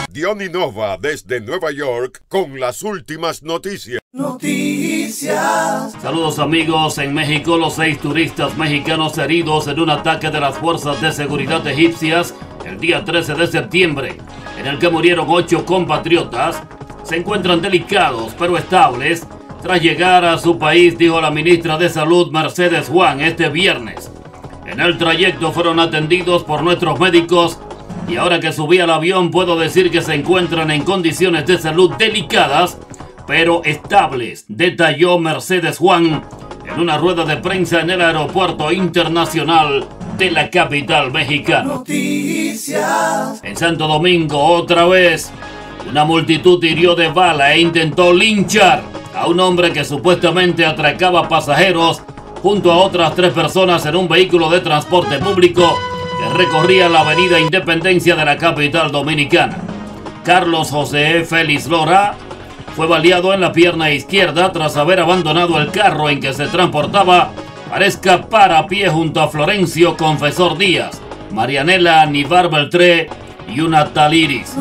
Diony Nova desde Nueva York con las últimas noticias. Saludos amigos. En México, los 6 turistas mexicanos heridos en un ataque de las fuerzas de seguridad egipcias el día 13 de septiembre, en el que murieron 8 compatriotas, se encuentran delicados pero estables tras llegar a su país, dijo la ministra de Salud Mercedes Juan este viernes. En el trayecto fueron atendidos por nuestros médicos y ahora que subí al avión puedo decir que se encuentran en condiciones de salud delicadas pero estables, detalló Mercedes Juan en una rueda de prensa en el aeropuerto internacional de la capital mexicana. En Santo Domingo, otra vez, una multitud hirió de bala e intentó linchar a un hombre que supuestamente atracaba pasajeros junto a otras 3 personas en un vehículo de transporte público que recorría la avenida Independencia de la capital dominicana. Carlos José Félix Lora fue baleado en la pierna izquierda tras haber abandonado el carro en que se transportaba para escapar a pie junto a Florencio Confesor Díaz, Marianela Aníbar Beltré y una Taliris.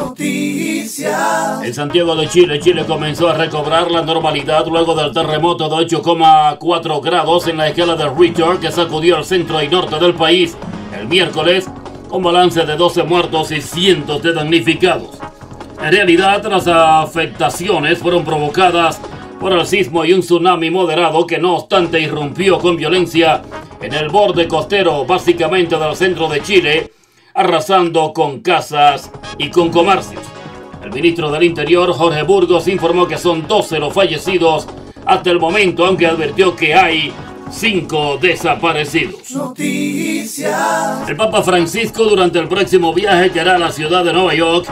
En Santiago de Chile, Chile comenzó a recobrar la normalidad luego del terremoto de 8,4 grados en la escala de Richter que sacudió el centro y norte del país el miércoles, con balance de 12 muertos y cientos de damnificados. En realidad, las afectaciones fueron provocadas por el sismo y un tsunami moderado que no obstante irrumpió con violencia en el borde costero básicamente del centro de Chile, arrasando con casas y con comercios. El ministro del Interior, Jorge Burgos, informó que son 12 los fallecidos hasta el momento, aunque advirtió que hay 5 desaparecidos. El Papa Francisco, durante el próximo viaje que hará a la ciudad de Nueva York,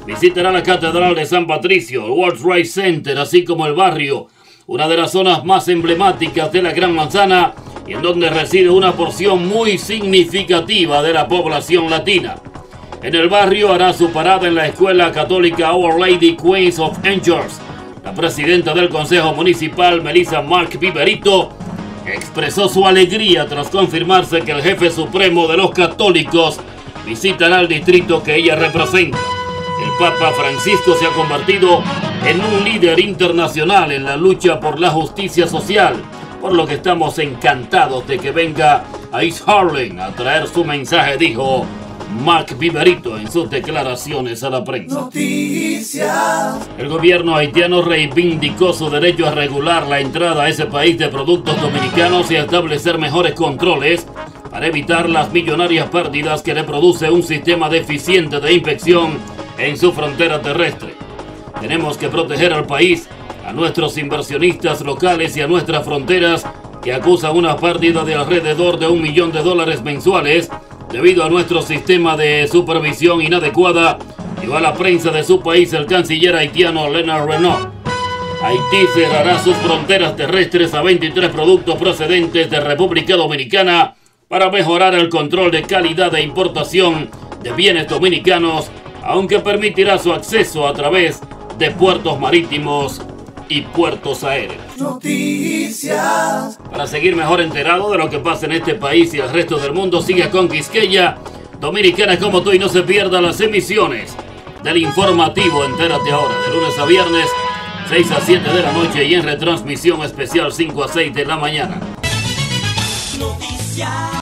visitará la Catedral de San Patricio, el World Trade Center, así como el barrio, una de las zonas más emblemáticas de la Gran Manzana y en donde reside una porción muy significativa de la población latina. En el barrio hará su parada en la escuela católica Our Lady Queens of Angels. La presidenta del Consejo Municipal, Melissa Mark Viverito, expresó su alegría tras confirmarse que el jefe supremo de los católicos visitará el distrito que ella representa. El Papa Francisco se ha convertido en un líder internacional en la lucha por la justicia social, por lo que estamos encantados de que venga a East Harlem a traer su mensaje, dijo Mark Viverito en sus declaraciones a la prensa. El gobierno haitiano reivindicó su derecho a regular la entrada a ese país de productos dominicanos y a establecer mejores controles para evitar las millonarias pérdidas que le produce un sistema deficiente de inspección en su frontera terrestre. Tenemos que proteger al país, a nuestros inversionistas locales y a nuestras fronteras que acusan una pérdida de alrededor de $1 millón mensuales debido a nuestro sistema de supervisión inadecuada, dijo a la prensa de su país el canciller haitiano Leonard Renaud. Haití cerrará sus fronteras terrestres a 23 productos procedentes de República Dominicana para mejorar el control de calidad de importación de bienes dominicanos, aunque permitirá su acceso a través de puertos marítimos y puertos aéreos. Para seguir mejor enterado de lo que pasa en este país y el resto del mundo, siga con Quisqueya Dominicana como tú y no se pierda las emisiones del informativo. Entérate ahora, de lunes a viernes, 6 a 7 de la noche y en retransmisión especial 5 a 6 de la mañana. Noticias.